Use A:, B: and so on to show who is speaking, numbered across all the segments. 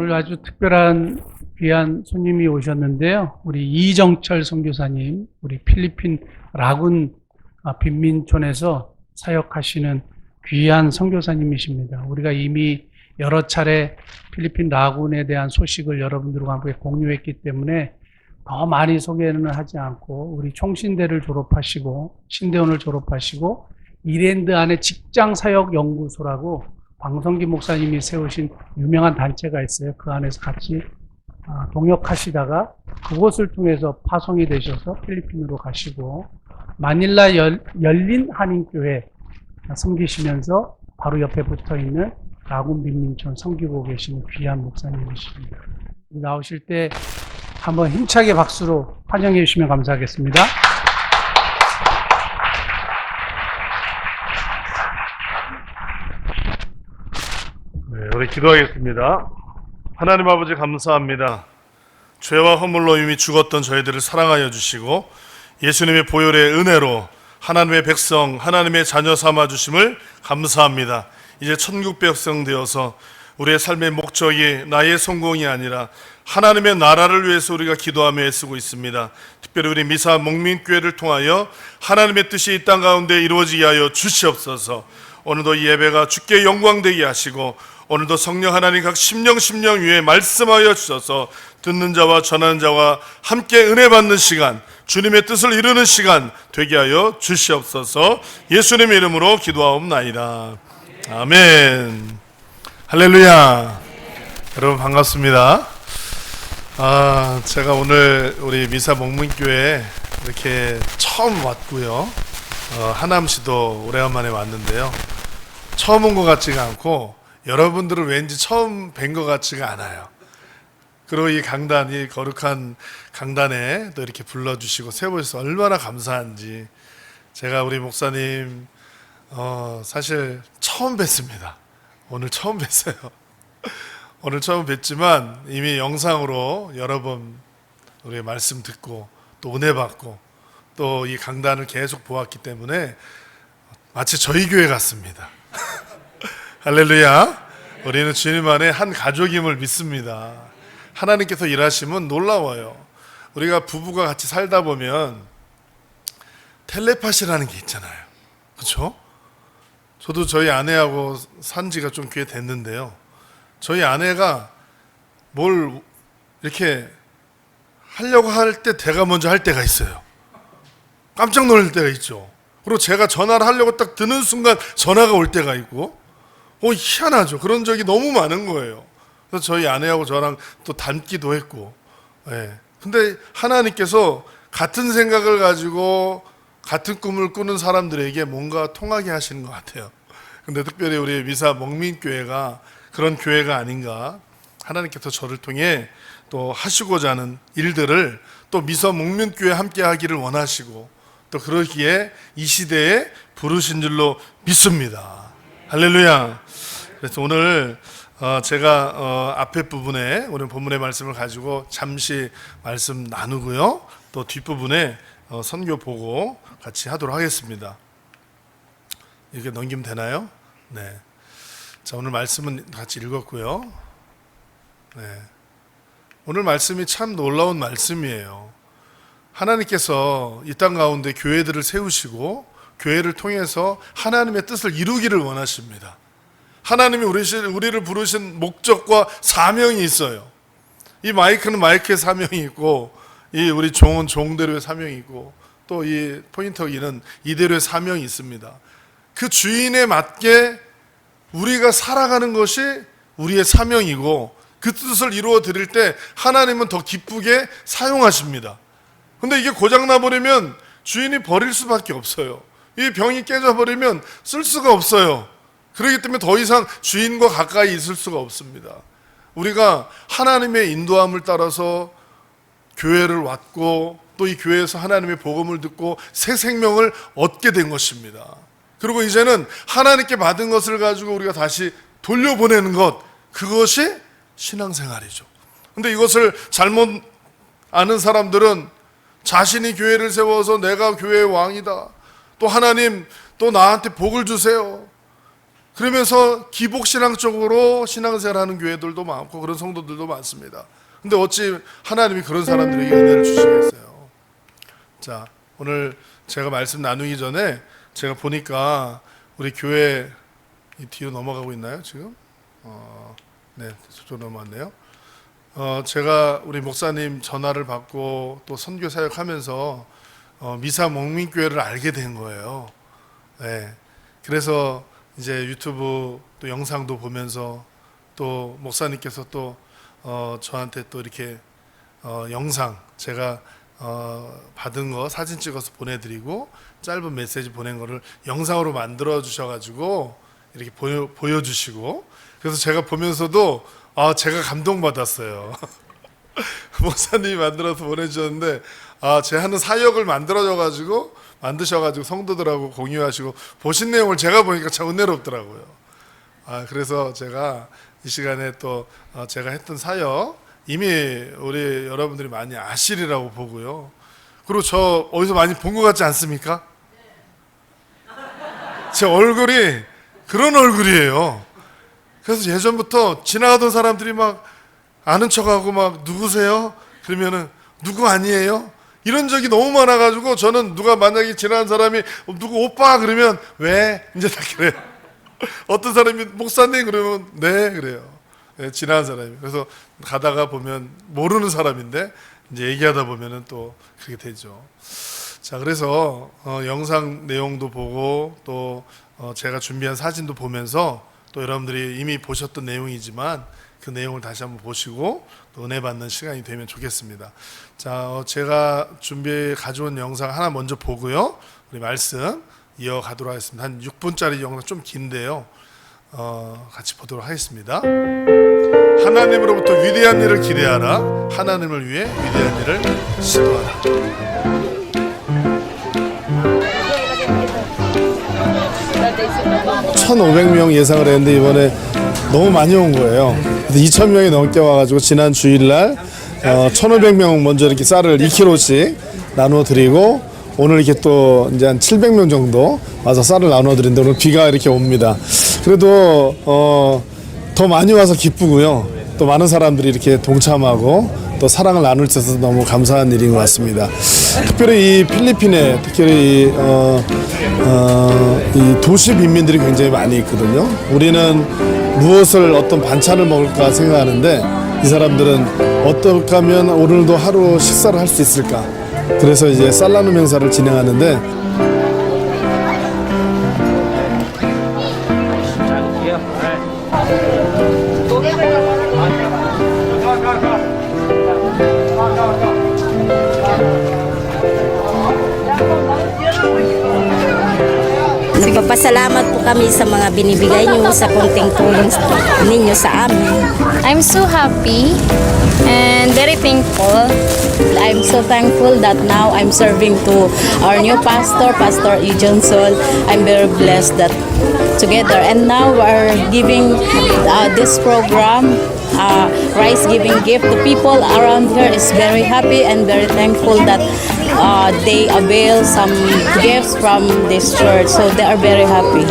A: 오늘 아주 특별한 귀한 손님이 오셨는데요. 우리 이정철 선교사님, 우리 필리핀 라군 빈민촌에서 사역하시는 귀한 선교사님이십니다. 우리가 이미 여러 차례 필리핀 라군에 대한 소식을 여러분들과 함께 공유했기 때문에 더 많이 소개는 하지 않고, 우리 총신대를 졸업하시고 신대원을 졸업하시고 이랜드 안에 직장사역연구소라고 광성기 목사님이 세우신 유명한 단체가 있어요. 그 안에서 같이 동역하시다가 그곳을 통해서 파송이 되셔서 필리핀으로 가시고, 마닐라 열린 한인교회 섬기시면서 바로 옆에 붙어있는 라군 빈민촌 섬기고 계시는 귀한 목사님이십니다. 나오실 때 한번 힘차게 박수로 환영해 주시면 감사하겠습니다.
B: 네, 우리 기도하겠습니다. 하나님 아버지 감사합니다. 죄와 허물로 이미 죽었던 저희들을 사랑하여 주시고 예수님의 보혈의 은혜로 하나님의 백성, 하나님의 자녀 삼아 주심을 감사합니다. 이제 천국 백성 되어서 우리의 삶의 목적이 나의 성공이 아니라 하나님의 나라를 위해서 우리가 기도하며 애쓰고 있습니다. 특별히 우리 미사 목민교회를 통하여 하나님의 뜻이 이 땅 가운데 이루어지게 하여 주시옵소서. 오늘도 이 예배가 주께 영광되게 하시고 오늘도 성령 하나님 각 심령 위에 말씀하여 주셔서 듣는 자와 전하는 자와 함께 은혜 받는 시간, 주님의 뜻을 이루는 시간 되게 하여 주시옵소서. 예수님의 이름으로 기도하옵나이다. 아멘. 할렐루야. 여러분 반갑습니다. 제가 오늘 우리 미사 목문교회 이렇게 처음 왔고요. 하남시도 오래간만에 왔는데요. 처음 온 것 같지가 않고 여러분들은 왠지 처음 뵌 것 같지가 않아요. 그리고 이 강단, 이 거룩한 강단에 또 이렇게 불러주시고 세워주셔서 얼마나 감사한지. 제가 우리 목사님 사실 처음 뵀습니다. 오늘 처음 뵀어요. 오늘 처음 뵀지만 이미 영상으로 여러 번 우리 말씀 듣고 또 은혜 받고 또 이 강단을 계속 보았기 때문에 마치 저희 교회 같습니다. 할렐루야. 우리는 주님 안에 한 가족임을 믿습니다. 하나님께서 일하시면 놀라워요. 우리가 부부가 같이 살다 보면 텔레파시라는 게 있잖아요. 그렇죠? 저도 저희 아내하고 산 지가 좀 꽤 됐는데요. 저희 아내가 뭘 이렇게 하려고 할 때 제가 먼저 할 때가 있어요. 깜짝 놀랄 때가 있죠. 그리고 제가 전화를 하려고 딱 드는 순간 전화가 올 때가 있고, 희한하죠. 그런 적이 너무 많은 거예요. 그래서 저희 아내하고 저랑 또 닮기도 했고, 근데 하나님께서 같은 생각을 가지고 같은 꿈을 꾸는 사람들에게 뭔가 통하게 하시는 것 같아요. 근데 특별히 우리 미사 목민교회가 그런 교회가 아닌가. 하나님께서 저를 통해 또 하시고자 하는 일들을 또 미사 목민교회 함께 하기를 원하시고 또 그러기에 이 시대에 부르신 줄로 믿습니다. 할렐루야. 그래서 오늘 제가 앞에 부분에 오늘 본문의 말씀을 가지고 잠시 말씀 나누고요. 또 뒷부분에 선교 보고 같이 하도록 하겠습니다. 이렇게 넘기면 되나요? 네. 자, 오늘 말씀은 같이 읽었고요. 네. 오늘 말씀이 참 놀라운 말씀이에요. 하나님께서 이 땅 가운데 교회들을 세우시고 교회를 통해서 하나님의 뜻을 이루기를 원하십니다. 하나님이 우리를 부르신 목적과 사명이 있어요. 이 마이크는 마이크의 사명이 있고, 이 우리 종은 종대로의 사명이 있고, 또 이 포인터기는 이대로의 사명이 있습니다. 그 주인에 맞게 우리가 살아가는 것이 우리의 사명이고, 그 뜻을 이루어 드릴 때 하나님은 더 기쁘게 사용하십니다. 근데 이게 고장나 버리면 주인이 버릴 수밖에 없어요. 이 병이 깨져버리면 쓸 수가 없어요. 그렇기 때문에 더 이상 주인과 가까이 있을 수가 없습니다. 우리가 하나님의 인도함을 따라서 교회를 왔고 또 이 교회에서 하나님의 복음을 듣고 새 생명을 얻게 된 것입니다. 그리고 이제는 하나님께 받은 것을 가지고 우리가 다시 돌려보내는 것, 그것이 신앙생활이죠. 근데 이것을 잘못 아는 사람들은 자신이 교회를 세워서 내가 교회의 왕이다, 또 하나님 또 나한테 복을 주세요, 그러면서 기복신앙 쪽으로 신앙생활 하는 교회들도 많고 그런 성도들도 많습니다. 근데 어찌 하나님이 그런 사람들에게 은혜를 주시겠어요? 자, 오늘 제가 말씀 나누기 전에 제가 보니까 우리 교회 이 뒤로 넘어가고 있나요, 지금? 네, 저쪽으로 넘어왔네요. 제가 우리 목사님 전화를 받고 또 선교 사역하면서 미사 목민교회를 알게 된 거예요. 네, 그래서 이제 유튜브 또 영상도 보면서 또 목사님께서 또 저한테 또 이렇게 영상 제가 받은 거 사진 찍어서 보내드리고 짧은 메시지 보낸 거를 영상으로 만들어 주셔가지고 이렇게 보여주시고 그래서 제가 보면서도 제가 감동받았어요. 목사님이 만들어서 보내주셨는데 제 하는 사역을 만드셔가지고 성도들하고 공유하시고 보신 내용을 제가 보니까 참 은혜롭더라고요. 그래서 제가 이 시간에 또 제가 했던 사역 이미 우리 여러분들이 많이 아시리라고 보고요. 그리고 저 어디서 많이 본 것 같지 않습니까? 제 얼굴이 그런 얼굴이에요. 그래서 예전부터 지나가던 사람들이 막 아는 척하고 막 누구세요? 그러면은 누구 아니에요? 이런 적이 너무 많아가지고 저는 누가 만약에 지나간 사람이 누구 오빠 그러면 왜? 이제 다 그래요. 어떤 사람이 목사님 그러면 네 그래요. 네, 지나간 사람이. 그래서 가다가 보면 모르는 사람인데 이제 얘기하다 보면은 또 그렇게 되죠. 자, 그래서 영상 내용도 보고 또 제가 준비한 사진도 보면서 또 여러분들이 이미 보셨던 내용이지만 그 내용을 다시 한번 보시고 또 은혜 받는 시간이 되면 좋겠습니다. 자, 제가 가져온 영상 하나 먼저 보고요. 우리 말씀 이어가도록 하겠습니다. 한 6분짜리 영상 좀 긴데요. 같이 보도록 하겠습니다. 하나님으로부터 위대한 일을 기대하라. 하나님을 위해 위대한 일을 시도하라. 1,500명 예상을 했는데 이번에 너무 많이 온 거예요. 2,000명이 넘게 와가지고 지난 주일날 1,500명 먼저 이렇게 쌀을 2kg씩 나눠 드리고 오늘 이렇게 또 이제 한 700명 정도 와서 쌀을 나눠 드리는데 오늘 비가 이렇게 옵니다. 그래도 더 많이 와서 기쁘고요. 또 많은 사람들이 이렇게 동참하고 또 사랑을 나눌 수 있어서 너무 감사한 일인 것 같습니다. 특별히 이 필리핀에 특별히 이 도시 빈민들이 굉장히 많이 있거든요. 우리는 무엇을 어떤 반찬을 먹을까 생각하는데 이 사람들은 어떻게 하면 오늘도 하루 식사를 할 수 있을까. 그래서 이제 쌀 나눔 행사를 진행하는데
C: Nagpapasalamat po kami sa mga binibigay niyo sa konting tulong ninyo sa amin.
D: I'm so happy and very thankful.
C: I'm so thankful that now I'm serving to our new pastor, Pastor E. Johnson. I'm very blessed that together. And now we're giving this program, rice giving gift. The people around here is very happy and very thankful that they avail some gifts from this church. So they are very happy.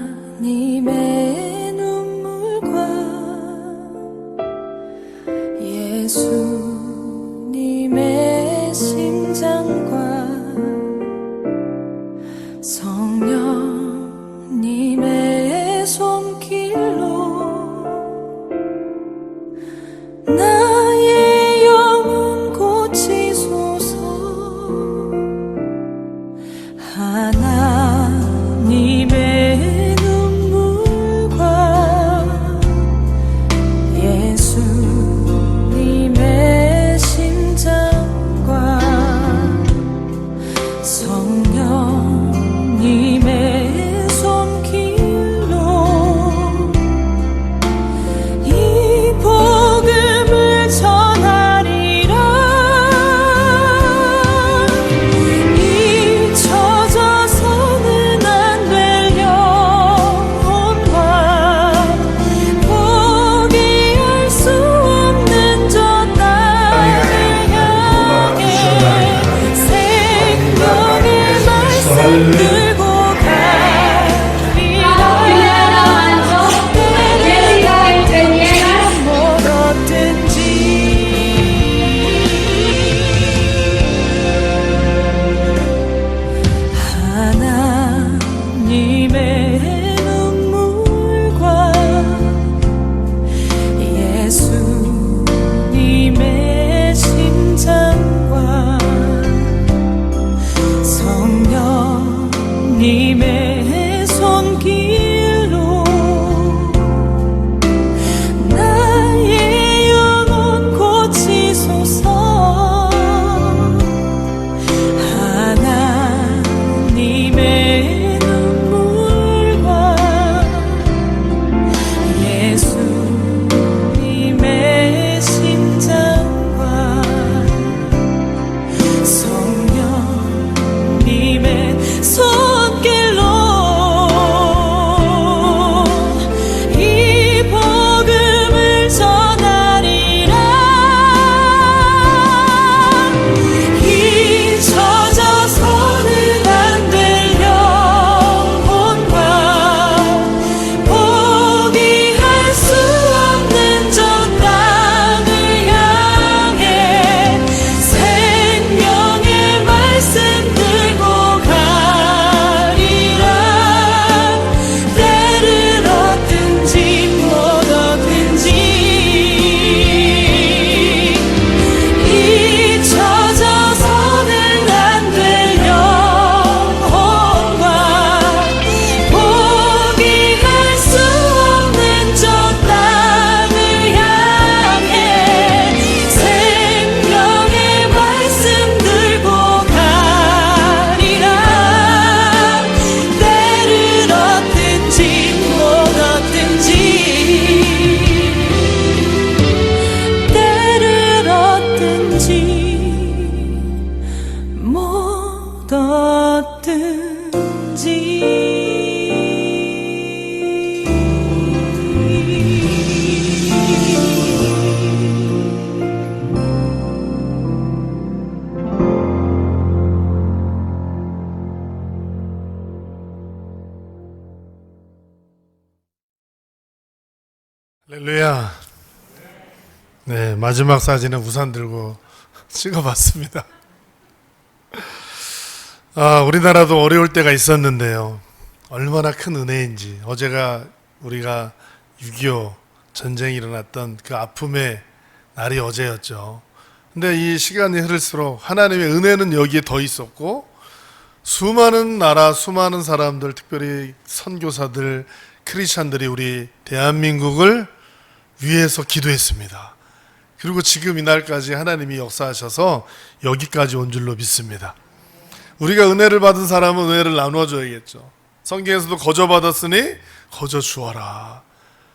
D: 하나님의
B: 할렐루야. 네, 마지막 사진은 우산 들고 찍어봤습니다. 우리나라도 어려울 때가 있었는데요. 얼마나 큰 은혜인지. 어제가 우리가 6.25 전쟁이 일어났던 그 아픔의 날이 어제였죠. 근데 이 시간이 흐를수록 하나님의 은혜는 여기에 더 있었고, 수많은 나라, 수많은 사람들, 특별히 선교사들, 크리스찬들이 우리 대한민국을 위해서 기도했습니다. 그리고 지금 이날까지 하나님이 역사하셔서 여기까지 온 줄로 믿습니다. 우리가 은혜를 받은 사람은 은혜를 나눠줘야겠죠. 성경에서도 거저 받았으니 거저 주어라.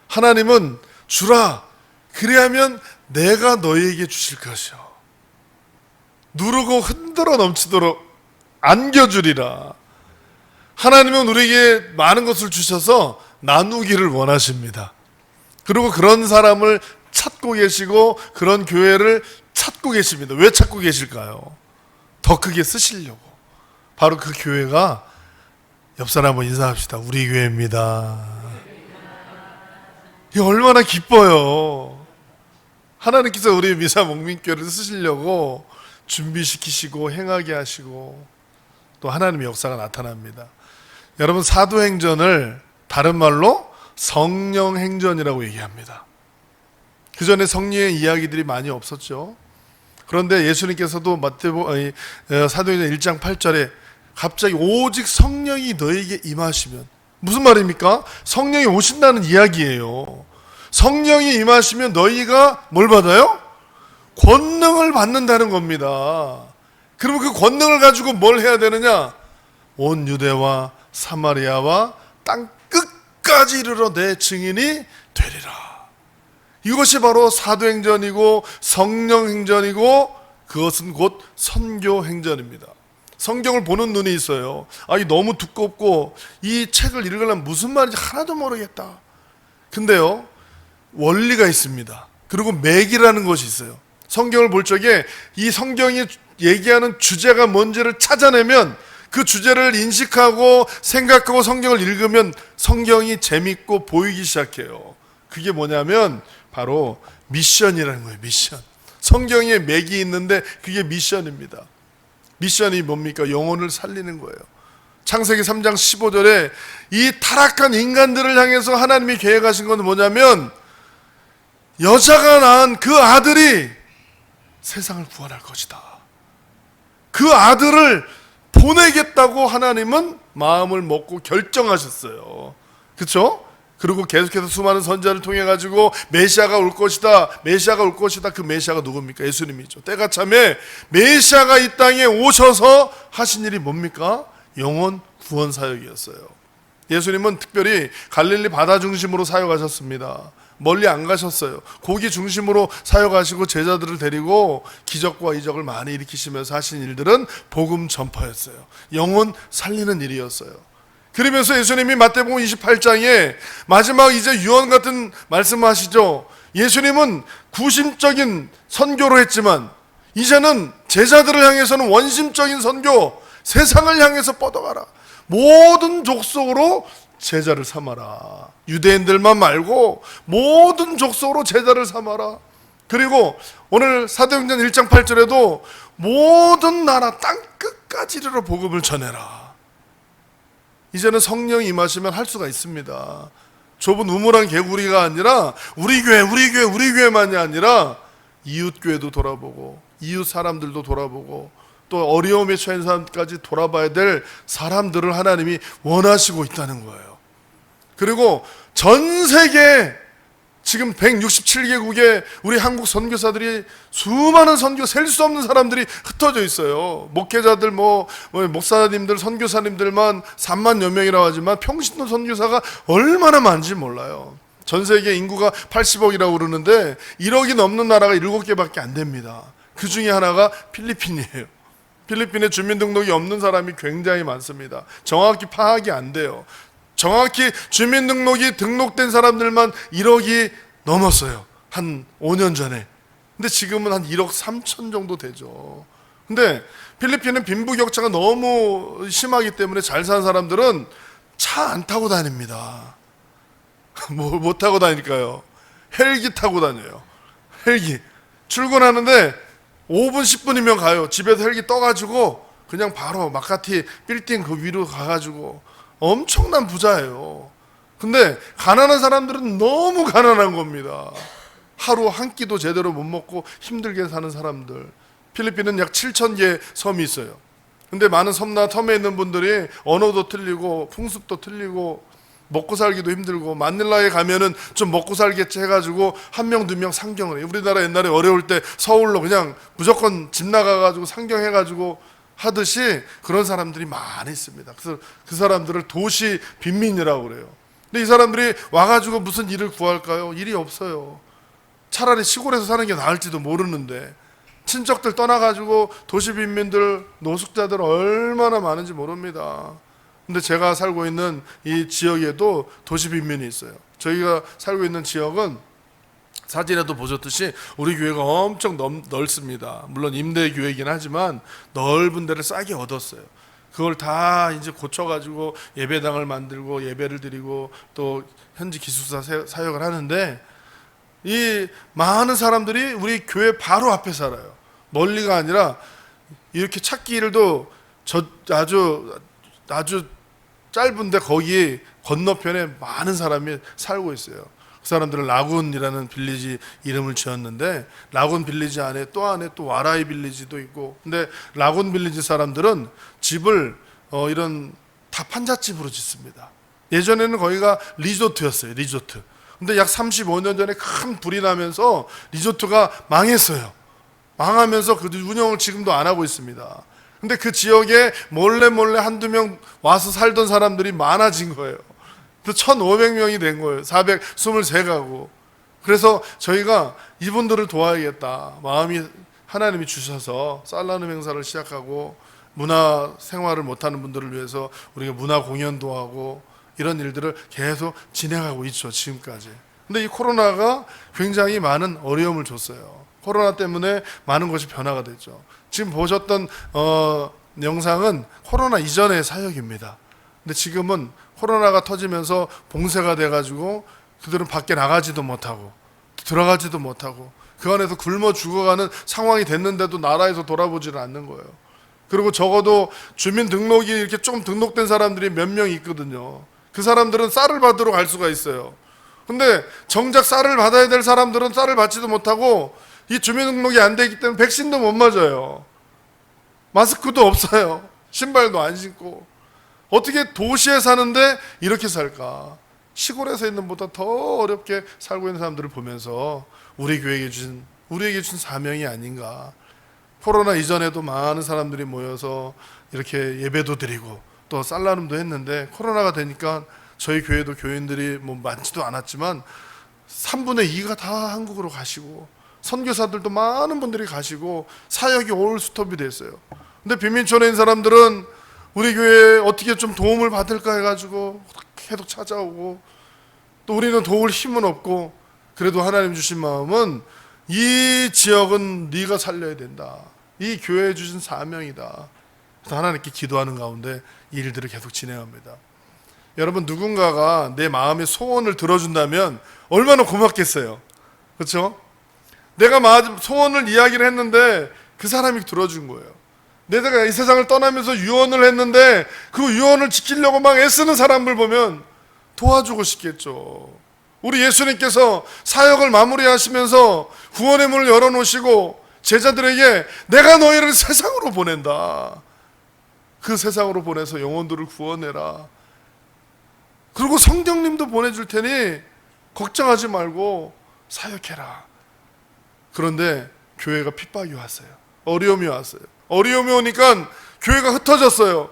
B: 하나님은 주라. 그리하면 내가 너희에게 주실 것이요. 누르고 흔들어 넘치도록 안겨주리라. 하나님은 우리에게 많은 것을 주셔서 나누기를 원하십니다. 그리고 그런 사람을 찾고 계시고 그런 교회를 찾고 계십니다. 왜 찾고 계실까요? 더 크게 쓰시려고. 바로 그 교회가, 옆 사람 한번 인사합시다. 우리 교회입니다. 이게 얼마나 기뻐요. 하나님께서 우리 미사 목민교회를 쓰시려고 준비시키시고 행하게 하시고 또 하나님의 역사가 나타납니다. 여러분, 사도행전을 다른 말로 성령행전이라고 얘기합니다. 그 전에 성령의 이야기들이 많이 없었죠. 그런데 예수님께서도 사도행전 1장 8절에 갑자기 오직 성령이 너에게 임하시면, 무슨 말입니까? 성령이 오신다는 이야기예요. 성령이 임하시면 너희가 뭘 받아요? 권능을 받는다는 겁니다. 그러면 그 권능을 가지고 뭘 해야 되느냐? 온 유대와 사마리아와 땅 끝까지 이르러 내 증인이 되리라. 이것이 바로 사도행전이고 성령행전이고 그것은 곧 선교행전입니다. 성경을 보는 눈이 있어요. 이 너무 두껍고 이 책을 읽으려면 무슨 말인지 하나도 모르겠다. 근데요, 원리가 있습니다. 그리고 맥이라는 것이 있어요. 성경을 볼 적에 이 성경이 얘기하는 주제가 뭔지를 찾아내면, 그 주제를 인식하고 생각하고 성경을 읽으면 성경이 재밌고 보이기 시작해요. 그게 뭐냐면 바로 미션이라는 거예요. 미션. 성경에 맥이 있는데 그게 미션입니다. 미션이 뭡니까? 영혼을 살리는 거예요. 창세기 3장 15절에 이 타락한 인간들을 향해서 하나님이 계획하신 건 뭐냐면, 여자가 낳은 그 아들이 세상을 구원할 것이다. 그 아들을 보내겠다고 하나님은 마음을 먹고 결정하셨어요. 그렇죠? 그리고 계속해서 수많은 선지자를 통해 가지고 메시아가 올 것이다, 메시아가 올 것이다. 그 메시아가 누굽니까? 예수님이죠. 때가 참에 메시아가 이 땅에 오셔서 하신 일이 뭡니까? 영혼 구원 사역이었어요. 예수님은 특별히 갈릴리 바다 중심으로 사역하셨습니다. 멀리 안 가셨어요. 고기 중심으로 사역하시고 제자들을 데리고 기적과 이적을 많이 일으키시면서 하신 일들은 복음 전파였어요. 영혼 살리는 일이었어요. 그러면서 예수님이 마태복음 28장에 마지막 이제 유언 같은 말씀하시죠. 예수님은 구심적인 선교로 했지만 이제는 제자들을 향해서는 원심적인 선교, 세상을 향해서 뻗어가라. 모든 족속으로 제자를 삼아라. 유대인들만 말고 모든 족속으로 제자를 삼아라. 그리고 오늘 사도행전 1장 8절에도 모든 나라 땅 끝까지 이르러 복음을 전해라. 이제는 성령이 임하시면 할 수가 있습니다. 좁은 우물한 개구리가 아니라 우리 교회만이 아니라 이웃 교회도 돌아보고 이웃 사람들도 돌아보고 또 어려움에 처한 사람까지 돌아봐야 될 사람들을 하나님이 원하시고 있다는 거예요. 그리고 전 세계 지금 167개국에 우리 한국 선교사들이 수많은 선교, 셀 수 없는 사람들이 흩어져 있어요. 목회자들, 목사님들, 선교사님들만 3만여 명이라고 하지만 평신도 선교사가 얼마나 많은지 몰라요. 전 세계 인구가 80억이라고 그러는데 1억이 넘는 나라가 7개밖에 안 됩니다. 그 중에 하나가 필리핀이에요. 필리핀에 주민등록이 없는 사람이 굉장히 많습니다. 정확히 파악이 안 돼요. 정확히 주민등록이 등록된 사람들만 1억이 넘었어요. 한 5년 전에. 근데 지금은 한 1억 3천 정도 되죠. 근데 필리핀은 빈부격차가 너무 심하기 때문에 잘 사는 사람들은 차 안 타고 다닙니다. 못 타고 다니까요. 헬기 타고 다녀요. 헬기. 출근하는데 5분 10분이면 가요. 집에서 헬기 떠가지고 그냥 바로 마카티 빌딩 그 위로 가가지고 엄청난 부자예요. 근데 가난한 사람들은 너무 가난한 겁니다. 하루 한 끼도 제대로 못 먹고 힘들게 사는 사람들. 필리핀은 약 7,000개 섬이 있어요. 근데 많은 섬나 섬에 있는 분들이 언어도 틀리고 풍습도 틀리고 먹고 살기도 힘들고, 마닐라에 가면은 좀 먹고 살겠지 해가지고 한 명, 두 명 상경을 해요. 우리나라 옛날에 어려울 때 서울로 그냥 무조건 집 나가가지고 상경해가지고 하듯이 그런 사람들이 많이 있습니다. 그래서 그 사람들을 도시 빈민이라고 그래요. 근데 이 사람들이 와가지고 무슨 일을 구할까요? 일이 없어요. 차라리 시골에서 사는 게 나을지도 모르는데, 친척들 떠나가지고 도시 빈민들, 노숙자들 얼마나 많은지 모릅니다. 근데 제가 살고 있는 이 지역에도 도시 빈민이 있어요. 저희가 살고 있는 지역은 사진에도 보셨듯이 우리 교회가 엄청 넓습니다. 물론 임대 교회이긴 하지만 넓은 데를 싸게 얻었어요. 그걸 다 이제 고쳐가지고 예배당을 만들고 예배를 드리고 또 현지 기숙사 사역을 하는데, 이 많은 사람들이 우리 교회 바로 앞에 살아요. 멀리가 아니라 이렇게 찾기를도 아주 짧은데 거기 건너편에 많은 사람이 살고 있어요. 그 사람들은 라군이라는 빌리지 이름을 지었는데, 라군 빌리지 안에 또 와라이 빌리지도 있고, 근데 라군 빌리지 사람들은 집을 이런 다 판잣집으로 짓습니다. 예전에는 거기가 리조트였어요. 리조트. 근데 약 35년 전에 큰 불이 나면서 리조트가 망했어요. 망하면서 그 운영을 지금도 안 하고 있습니다. 근데 그 지역에 몰래 한두 명 와서 살던 사람들이 많아진 거예요. 그 1,500명이 된 거예요. 423가구. 그래서 저희가 이분들을 도와야겠다. 마음이 하나님이 주셔서 살라눔 행사를 시작하고, 문화 생활을 못하는 분들을 위해서 우리가 문화 공연도 하고 이런 일들을 계속 진행하고 있죠, 지금까지. 근데 이 코로나가 굉장히 많은 어려움을 줬어요. 코로나 때문에 많은 것이 변화가 됐죠. 지금 보셨던 영상은 코로나 이전의 사역입니다. 근데 지금은 코로나가 터지면서 봉쇄가 돼가지고 그들은 밖에 나가지도 못하고 들어가지도 못하고 그 안에서 굶어 죽어가는 상황이 됐는데도 나라에서 돌아보지를 않는 거예요. 그리고 적어도 주민등록이 이렇게 좀 등록된 사람들이 몇 명 있거든요. 그 사람들은 쌀을 받으러 갈 수가 있어요. 근데 정작 쌀을 받아야 될 사람들은 쌀을 받지도 못하고, 이 주민등록이 안 되기 때문에 백신도 못 맞아요. 마스크도 없어요. 신발도 안 신고. 어떻게 도시에 사는데 이렇게 살까? 시골에서 있는 보다 더 어렵게 살고 있는 사람들을 보면서 우리에게 준 사명이 아닌가. 코로나 이전에도 많은 사람들이 모여서 이렇게 예배도 드리고 또 쌀나눔도 했는데, 코로나가 되니까 저희 교회도 교인들이 뭐 많지도 않았지만 3분의 2가 다 한국으로 가시고, 선교사들도 많은 분들이 가시고 사역이 올 스톱이 됐어요. 근데 빈민촌에 있는 사람들은 우리 교회에 어떻게 좀 도움을 받을까 해가지고 계속 찾아오고, 또 우리는 도울 힘은 없고, 그래도 하나님 주신 마음은 이 지역은 네가 살려야 된다. 이 교회에 주신 사명이다. 그래서 하나님께 기도하는 가운데 이 일들을 계속 진행합니다. 여러분, 누군가가 내 마음의 소원을 들어준다면 얼마나 고맙겠어요. 그렇죠? 내가 소원을 이야기를 했는데 그 사람이 들어준 거예요. 내가 이 세상을 떠나면서 유언을 했는데 그 유언을 지키려고 막 애쓰는 사람을 보면 도와주고 싶겠죠. 우리 예수님께서 사역을 마무리하시면서 구원의 문을 열어놓으시고 제자들에게 내가 너희를 세상으로 보낸다. 그 세상으로 보내서 영혼들을 구원해라. 그리고 성령님도 보내줄 테니 걱정하지 말고 사역해라. 그런데 교회가 핍박이 왔어요. 어려움이 왔어요. 어려움이 오니까 교회가 흩어졌어요.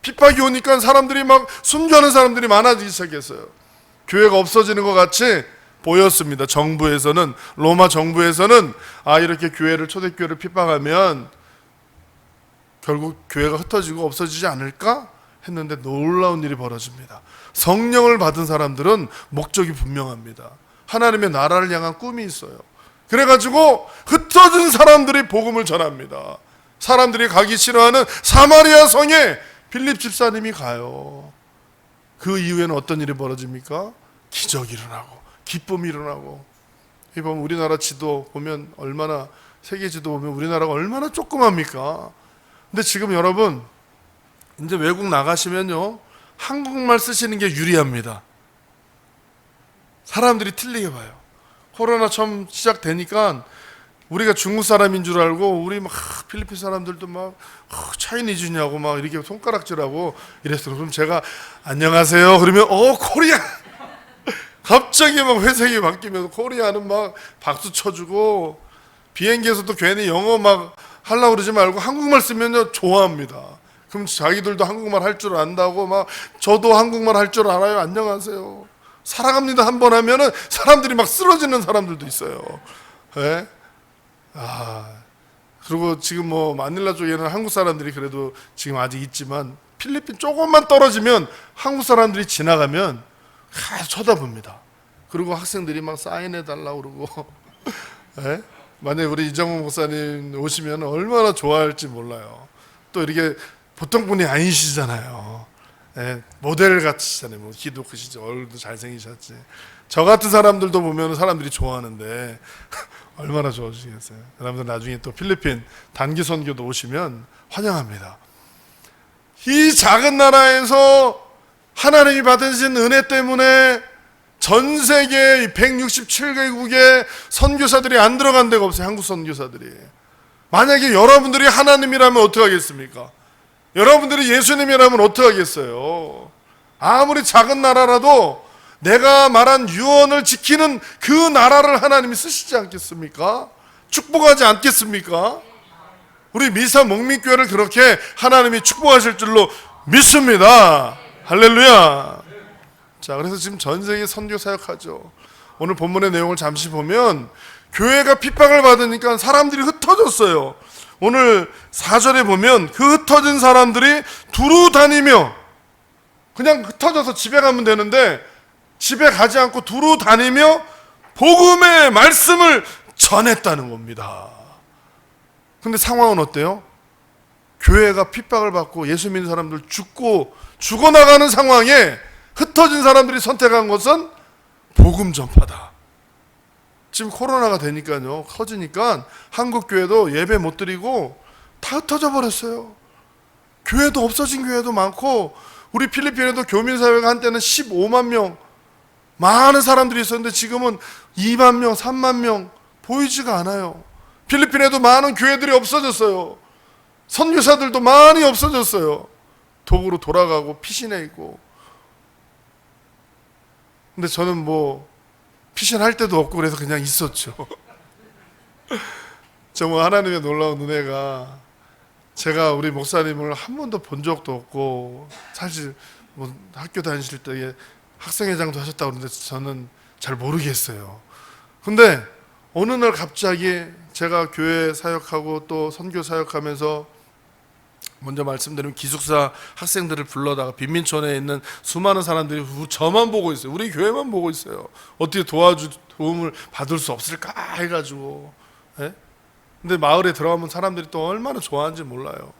B: 핍박이 오니까 사람들이 막 숨겨는 사람들이 많아지기 시작했어요. 교회가 없어지는 것 같이 보였습니다. 정부에서는, 로마 정부에서는 이렇게 교회를, 초대교회를 핍박하면 결국 교회가 흩어지고 없어지지 않을까 했는데 놀라운 일이 벌어집니다. 성령을 받은 사람들은 목적이 분명합니다. 하나님의 나라를 향한 꿈이 있어요. 그래가지고 흩어진 사람들이 복음을 전합니다. 사람들이 가기 싫어하는 사마리아 성에 빌립 집사님이 가요. 그 이후에는 어떤 일이 벌어집니까? 기적이 일어나고 기쁨이 일어나고. 이번 우리나라 지도 보면 얼마나, 세계 지도 보면 우리나라가 얼마나 조그맣니까? 근데 지금 여러분 이제 외국 나가시면요, 한국말 쓰시는 게 유리합니다. 사람들이 틀리게 봐요. 코로나 처음 시작되니까 우리가 중국 사람인 줄 알고, 우리 막 필리핀 사람들도 막 차이니즈냐고 막 이렇게 손가락질하고 이랬어요. 그럼 제가 안녕하세요 그러면 코리아 갑자기 막 회색이 바뀌면서 코리아는 막 박수 쳐주고, 비행기에서도 괜히 영어 막 하려고 그러지 말고 한국말 쓰면요 좋아합니다. 그럼 자기들도 한국말 할 줄 안다고 막, 저도 한국말 할 줄 알아요, 안녕하세요 사랑합니다 한 번 하면은 사람들이 막 쓰러지는 사람들도 있어요. 예? 그리고 지금 뭐 마닐라 쪽에는 한국 사람들이 그래도 지금 아직 있지만, 필리핀 조금만 떨어지면 한국 사람들이 지나가면 계속 쳐다봅니다. 그리고 학생들이 막 사인해 달라고 그러고 예? 만약에 우리 이정훈 목사님 오시면 얼마나 좋아할지 몰라요. 또 이렇게 보통 분이 아니시잖아요. 예, 모델 같으시잖아요. 뭐 키도 크시죠, 얼굴도 잘생기셨지. 저 같은 사람들도 보면 사람들이 좋아하는데 얼마나 좋아지겠어요. 여러분들 나중에 또 필리핀 단기 선교도 오시면 환영합니다. 이 작은 나라에서 하나님이 받으신 은혜 때문에 전 세계 167개국의 선교사들이 안 들어간 데가 없어요. 한국 선교사들이. 만약에 여러분들이 하나님이라면 어떡하겠습니까? 여러분들이 예수님이라면 어떡하겠어요? 아무리 작은 나라라도 내가 말한 유언을 지키는 그 나라를 하나님이 쓰시지 않겠습니까? 축복하지 않겠습니까? 우리 미사 목민교회를 그렇게 하나님이 축복하실 줄로 믿습니다. 할렐루야. 자, 그래서 지금 전 세계 선교 사역하죠. 오늘 본문의 내용을 잠시 보면 교회가 핍박을 받으니까 사람들이 흩어졌어요. 오늘 4절에 보면 그 흩어진 사람들이 두루 다니며, 그냥 흩어져서 집에 가면 되는데 집에 가지 않고 두루 다니며 복음의 말씀을 전했다는 겁니다. 근데 상황은 어때요? 교회가 핍박을 받고 예수 믿는 사람들 죽어나가는 상황에 흩어진 사람들이 선택한 것은 복음 전파다. 지금 코로나가 되니까요, 커지니까 한국 교회도 예배 못 드리고 다 흩어져 버렸어요. 교회도 없어진 교회도 많고, 우리 필리핀에도 교민사회가 한때는 15만 명 많은 사람들이 있었는데 지금은 2만 명, 3만 명 보이지가 않아요. 필리핀에도 많은 교회들이 없어졌어요. 선교사들도 많이 없어졌어요. 독으로 돌아가고 피신해 있고. 근데 저는 뭐 피신할 데도 없고 그래서 그냥 있었죠. 정말 하나님의 놀라운 은혜가, 제가 우리 목사님을 한 번도 본 적도 없고, 사실 뭐 학교 다니실 때 학생회장도 하셨다고 그러는데 저는 잘 모르겠어요. 근데 어느 날 갑자기 제가 교회 사역하고 또 선교 사역하면서, 먼저 말씀드리면 기숙사 학생들을 불러다가 빈민촌에 있는 수많은 사람들이 저만 보고 있어요. 우리 교회만 보고 있어요. 어떻게 도움을 받을 수 없을까 해가지고. 예? 근데 마을에 들어가면 사람들이 또 얼마나 좋아하는지 몰라요.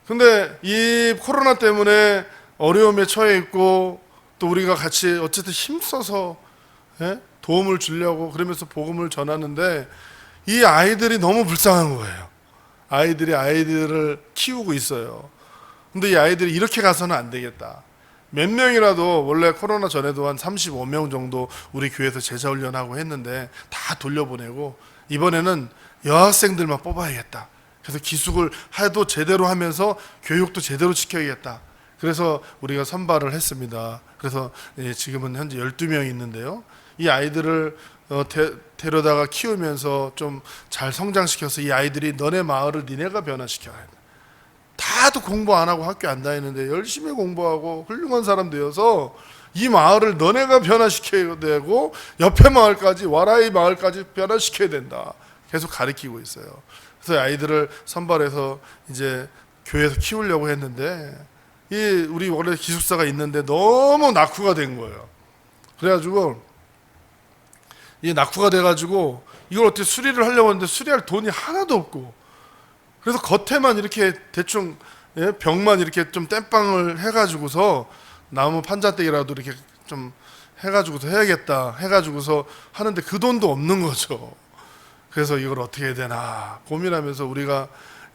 B: 근데 이 코로나 때문에 어려움에 처해 있고, 또 우리가 같이 어쨌든 힘써서 도움을 주려고 그러면서 복음을 전하는데, 이 아이들이 너무 불쌍한 거예요. 아이들을 키우고 있어요. 근데 이 아이들이 이렇게 가서는 안 되겠다. 몇 명이라도, 원래 코로나 전에도 한 35명 정도 우리 교회에서 제자훈련하고 했는데 다 돌려보내고, 이번에는 여학생들만 뽑아야겠다. 그래서 기숙을 해도 제대로 하면서 교육도 제대로 시켜야겠다. 그래서 우리가 선발을 했습니다. 그래서 지금은 현재 12명이 있는데요. 이 아이들을 데려다가 키우면서 좀 잘 성장시켜서 이 아이들이 너네 마을을 니네가 변화시켜야 돼. 다도 공부 안 하고 학교 안 다니는데 열심히 공부하고 훌륭한 사람 되어서 이 마을을 너네가 변화시켜야 되고, 옆에 마을까지, 와라이 마을까지 변화시켜야 된다. 계속 가르치고 있어요. 그래서 아이들을 선발해서 이제 교회에서 키우려고 했는데, 우리 원래 기숙사가 있는데 너무 낙후가 된 거예요. 그래가지고 이 낙후가 돼가지고 이걸 어떻게 수리를 하려고 했는데 수리할 돈이 하나도 없고, 그래서 겉에만 이렇게 대충 벽만 이렇게 좀 땜빵을 해가지고서 나무 판자떼기라도 이렇게 좀 해가지고서 해야겠다 해가지고서 하는데 그 돈도 없는 거죠. 그래서 이걸 어떻게 해야 되나 고민하면서 우리가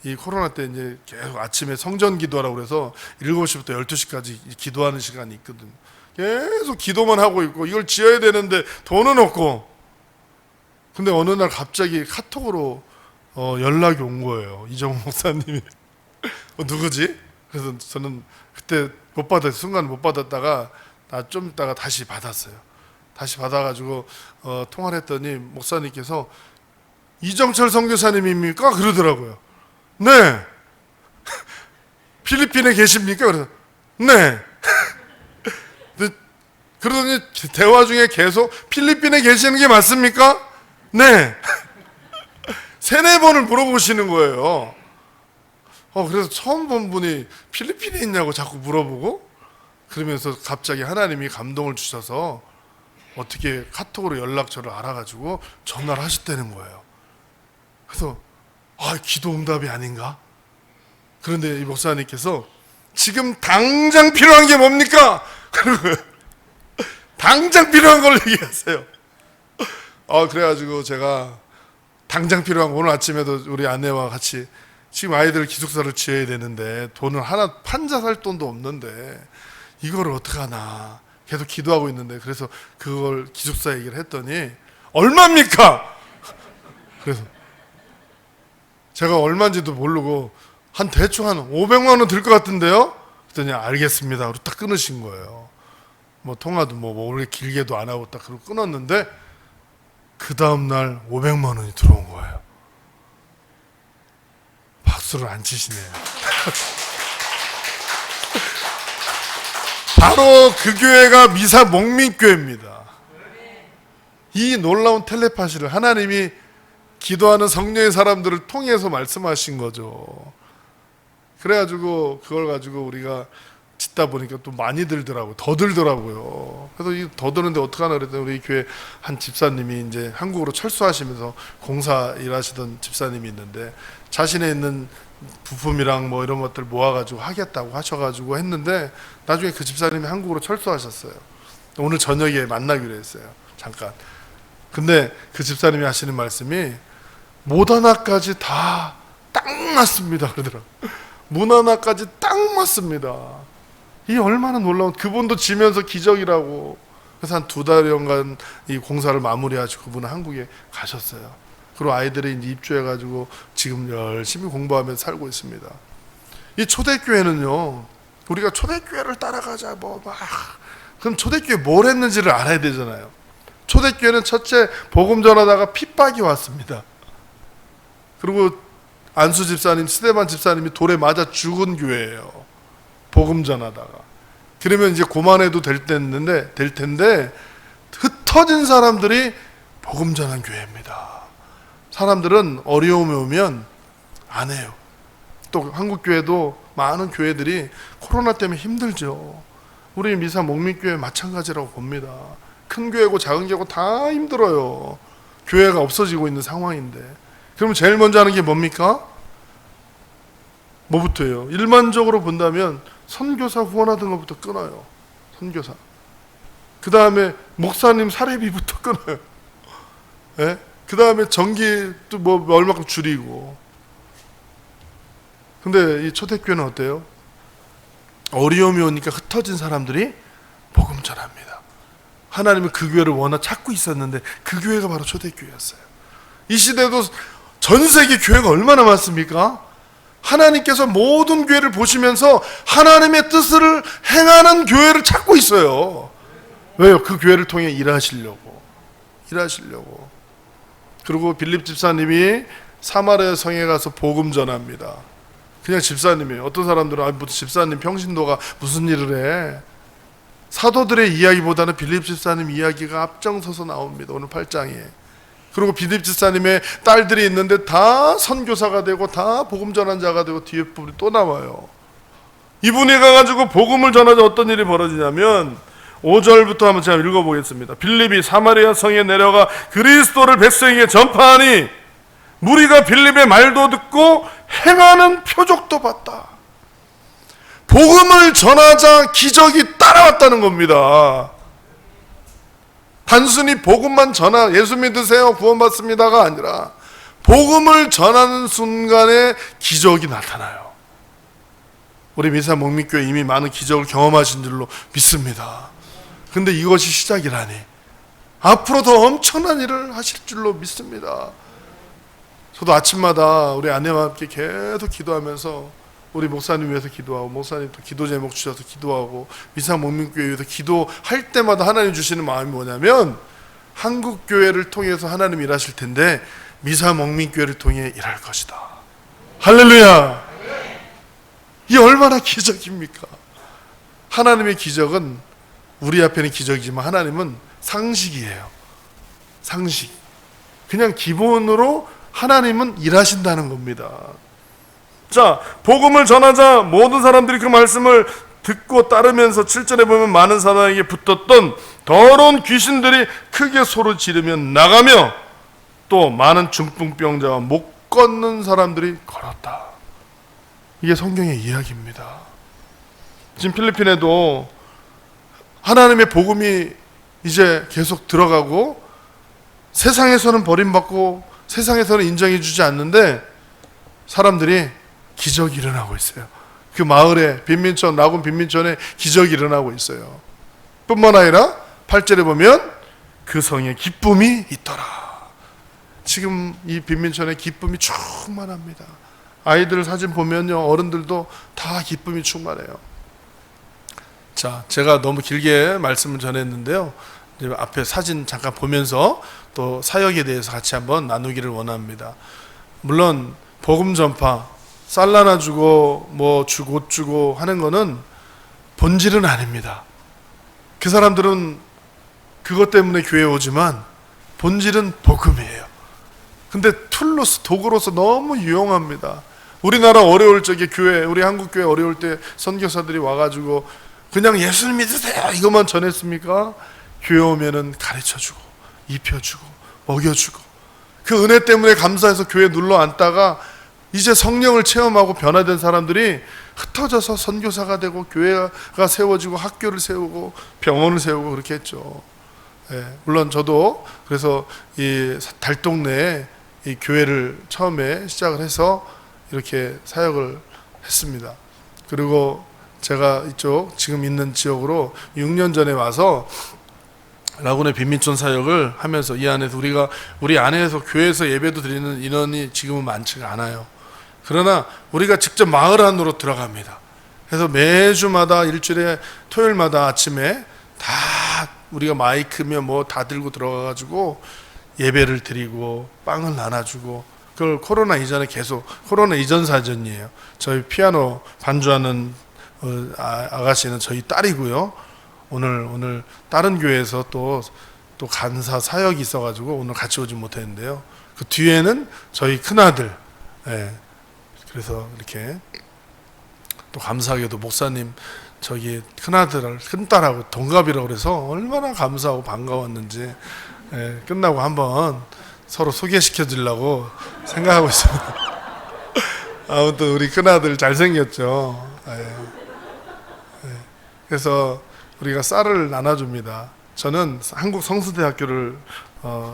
B: 이 코로나 때 이제 계속 아침에 성전 기도하라고 그래서 7시부터 12시까지 기도하는 시간이 있거든요. 계속 기도만 하고 있고 이걸 지어야 되는데 돈은 없고. 근데 어느 날 갑자기 카톡으로 연락이 온 거예요. 이정훈 목사님이. 누구지? 그래서 저는 그때 못 받았어요. 순간 못 받았다가 좀 있다가 다시 받았어요. 다시 받아가지고 통화를 했더니 목사님께서 이정철 선교사님입니까? 그러더라고요. 네. 필리핀에 계십니까? 그래서 네. 그러더니 대화 중에 계속 필리핀에 계시는 게 맞습니까? 네. 3-4번을 물어보시는 거예요. 그래서 처음 본 분이 필리핀에 있냐고 자꾸 물어보고 그러면서 갑자기 하나님이 감동을 주셔서 어떻게 카톡으로 연락처를 알아가지고 전화를 하셨다는 거예요. 그래서 기도 응답이 아닌가? 그런데 이 목사님께서 지금 당장 필요한 게 뭡니까? 그러고 당장 필요한 걸 얘기하세요. 그래가지고 제가 당장 필요한 거 오늘 아침에도 우리 아내와 같이 지금 아이들 기숙사를 지어야 되는데 돈을 하나 판자 살 돈도 없는데 이거를 어떡하나 계속 기도하고 있는데 그래서 그걸 기숙사 얘기를 했더니 얼마입니까? 그래서 제가 얼마인지도 모르고 대충 한 500만 원 들 것 같은데요? 그랬더니 알겠습니다. 그리고 딱 끊으신 거예요. 뭐 통화도 원래 길게도 안 하고 딱 그러고 끊었는데 그 다음날 500만 원이 들어온 거예요. 박수를 안 치시네요. 바로 그 교회가 미사 목민교회입니다. 이 놀라운 텔레파시를 하나님이 기도하는 성령의 사람들을 통해서 말씀하신 거죠. 그래가지고 그걸 가지고 우리가 짓다 보니까 또 많이 들더라고요. 더 들더라고요. 그래서 더 드는데 어떡하나 그랬더니 우리 교회 한 집사님이 이제 한국으로 철수하시면서 공사 일하시던 집사님이 있는데 자신의 있는 부품이랑 뭐 이런 것들 모아가지고 하겠다고 하셔가지고 했는데 나중에 그 집사님이 한국으로 철수하셨어요. 오늘 저녁에 만나기로 했어요. 잠깐. 근데 그 집사님이 하시는 말씀이 못 하나까지 다 딱 맞습니다 그러더라고요. 문 하나까지 딱 맞습니다. 이 얼마나 놀라운, 그분도 지면서 기적이라고. 그래서 한 2달여간 이 공사를 마무리하시고 그분은 한국에 가셨어요. 그리고 아이들이 이제 입주해가지고 지금 열심히 공부하면서 살고 있습니다. 이 초대교회는요, 우리가 초대교회를 따라가자 그럼 초대교회 뭘 했는지를 알아야 되잖아요. 초대교회는 첫째 복음 전하다가 핍박이 왔습니다. 그리고 안수 집사님, 스데반 집사님이 돌에 맞아 죽은 교회예요. 복음 전하다가. 그러면 이제 고만해도 될 텐데 흩어진 사람들이 복음 전한 교회입니다. 사람들은 어려움이 오면 안 해요. 또 한국 교회도 많은 교회들이 코로나 때문에 힘들죠. 우리 미사 목민교회 마찬가지라고 봅니다. 큰 교회고 작은 교회고 다 힘들어요. 교회가 없어지고 있는 상황인데. 그러면 제일 먼저 하는 게 뭡니까? 뭐부터예요? 일반적으로 본다면 선교사 후원하던 것부터 끊어요. 선교사. 그 다음에 목사님 사례비부터 끊어요. 예? 그 다음에 전기 또 얼마큼 줄이고. 근데 이 초대교회는 어때요? 어려움이 오니까 흩어진 사람들이 복음 전합니다. 하나님은 그 교회를 워낙 찾고 있었는데 그 교회가 바로 초대교회였어요. 이 시대도 전 세계 교회가 얼마나 많습니까? 하나님께서 모든 교회를 보시면서 하나님의 뜻을 행하는 교회를 찾고 있어요. 왜요? 그 교회를 통해 일하시려고. 그리고 빌립 집사님이 사마리아 성에 가서 복음 전합니다. 그냥 집사님이에요. 어떤 사람들은 집사님 평신도가 무슨 일을 해? 사도들의 이야기보다는 빌립 집사님 이야기가 앞장서서 나옵니다. 오늘 8장에. 그리고 빌립 집사님의 딸들이 있는데 다 선교사가 되고 다 복음 전한 자가 되고 뒤에 부분이 또 나와요. 이분이 가가지고 복음을 전하자 어떤 일이 벌어지냐면 5절부터 한번 제가 읽어보겠습니다. 빌립이 사마리아 성에 내려가 그리스도를 백성에게 전파하니 무리가 빌립의 말도 듣고 행하는 표적도 봤다. 복음을 전하자 기적이 따라왔다는 겁니다. 단순히 복음만 예수 믿으세요 구원받습니다가 아니라 복음을 전하는 순간에 기적이 나타나요. 우리 미사 목민교회 이미 많은 기적을 경험하신 줄로 믿습니다. 근데 이것이 시작이라니 앞으로 더 엄청난 일을 하실 줄로 믿습니다. 저도 아침마다 우리 아내와 함께 계속 기도하면서 우리 목사님 위해서 기도하고, 목사님 또 기도 제목 주셔서 기도하고, 미사 목민교회 위해서 기도할 때마다 하나님 주시는 마음이 뭐냐면 한국교회를 통해서 하나님 일하실 텐데 미사 목민교회를 통해 일할 것이다. 할렐루야. 이게 얼마나 기적입니까? 하나님의 기적은 우리 앞에는 기적이지만 하나님은 상식이에요. 상식. 그냥 기본으로 하나님은 일하신다는 겁니다. 자, 복음을 전하자 모든 사람들이 그 말씀을 듣고 따르면서 7절에 보면 많은 사람에게 붙었던 더러운 귀신들이 크게 소리 지르며 나가며 또 많은 중풍병자와 못 걷는 사람들이 걸었다. 이게 성경의 이야기입니다. 지금 필리핀에도 하나님의 복음이 이제 계속 들어가고 세상에서는 버림받고 세상에서는 인정해주지 않는데 사람들이 기적이 일어나고 있어요. 그 마을에 빈민촌, 라군 빈민촌에 기적이 일어나고 있어요. 뿐만 아니라 8절에 보면 그 성에 기쁨이 있더라. 지금 이 빈민촌에 기쁨이 충만합니다. 아이들 사진 보면요, 어른들도 다 기쁨이 충만해요. 자, 제가 너무 길게 말씀을 전했는데요. 이제 앞에 사진 잠깐 보면서 또 사역에 대해서 같이 한번 나누기를 원합니다. 물론 복음 전파, 쌀 하나 주고 뭐 주고 옷 주고 하는 거는 본질은 아닙니다. 그 사람들은 그것 때문에 교회에 오지만 본질은 복음이에요. 근데 툴로서, 도구로서 너무 유용합니다. 우리나라 어려울 적에 교회, 우리 한국교회 어려울 때 선교사들이 와가지고 그냥 예수님 믿으세요 이것만 전했습니까? 교회 오면은 가르쳐주고 입혀주고 먹여주고 그 은혜 때문에 감사해서 교회 눌러 앉다가 이제 성령을 체험하고 변화된 사람들이 흩어져서 선교사가 되고 교회가 세워지고 학교를 세우고 병원을 세우고 그렇게 했죠. 예, 물론 저도 그래서 이 달동네에 이 교회를 처음에 시작을 해서 이렇게 사역을 했습니다. 그리고 제가 이쪽 지금 있는 지역으로 6년 전에 와서 라군의 빈민촌 사역을 하면서 이 안에서 우리 안에서 교회에서 예배도 드리는 인원이 지금은 많지가 않아요. 그러나 우리가 직접 마을 안으로 들어갑니다. 그래서 매주마다 일주일에 토요일마다 아침에 다 우리가 마이크며 뭐 다 들고 들어가가지고 예배를 드리고 빵을 나눠주고 그걸 코로나 이전에 계속 코로나 이전 사전이에요. 저희 피아노 반주하는 아가씨는 저희 딸이고요. 오늘 다른 교회에서 또 간사 사역이 있어가지고 오늘 같이 오지 못했는데요. 그 뒤에는 저희 큰아들. 예. 그래서 이렇게 또 감사하게도 목사님 저기 큰아들, 큰딸하고 동갑이라고 그래서 얼마나 감사하고 반가웠는지 예, 끝나고 한번 서로 소개시켜 주려고 생각하고 있습니다. 아무튼 우리 큰아들 잘생겼죠. 예. 예. 그래서 우리가 쌀을 나눠줍니다. 저는 한국 성수대학교를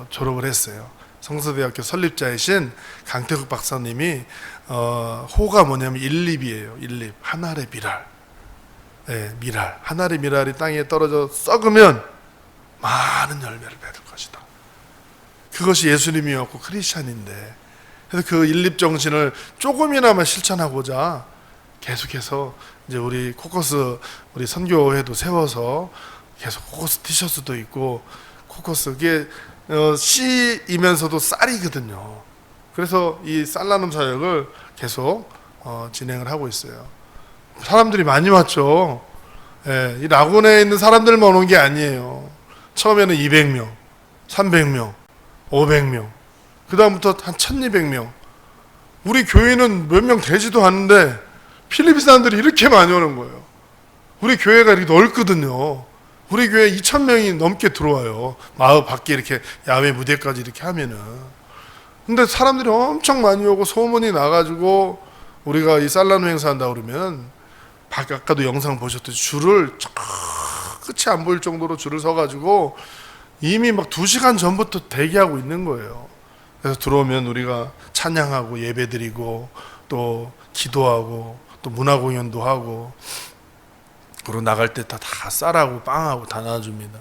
B: 졸업을 했어요. 성수대학교 설립자이신 강태국 박사님이 호가 뭐냐면 일립이에요. 일립, 한 알의 미랄. 네, 미랄. 한 알의 미랄이 땅에 떨어져 썩으면 많은 열매를 맺을 것이다. 그것이 예수님이었고 크리스찬인데, 그래서 그 일립 정신을 조금이나마 실천하고자 계속해서 이제 우리 코커스 우리 선교회도 세워서 계속 코커스 티셔츠도 있고 코커스 그게 씨이면서도 쌀이거든요. 그래서 이 쌀나눔 사역을 계속 진행을 하고 있어요. 사람들이 많이 왔죠. 예, 이 라군에 있는 사람들만 오는 게 아니에요. 처음에는 200명, 300명, 500명, 그 다음부터 한 1200명. 우리 교회는 몇 명 되지도 않는데 필리핀 사람들이 이렇게 많이 오는 거예요. 우리 교회가 이렇게 넓거든요. 우리 교회 2000명이 넘게 들어와요. 마을 밖에 이렇게 야외 무대까지 이렇게 하면은. 근데 사람들이 엄청 많이 오고 소문이 나가지고 우리가 이 쌀나눔 행사한다 그러면 아까도 영상 보셨듯이 줄을 끝이 안 보일 정도로 줄을 서가지고 이미 막 2시간 전부터 대기하고 있는 거예요. 그래서 들어오면 우리가 찬양하고 예배드리고 또 기도하고 또 문화공연도 하고, 그리고 나갈 때 다 쌀하고 빵하고 다 나눠줍니다.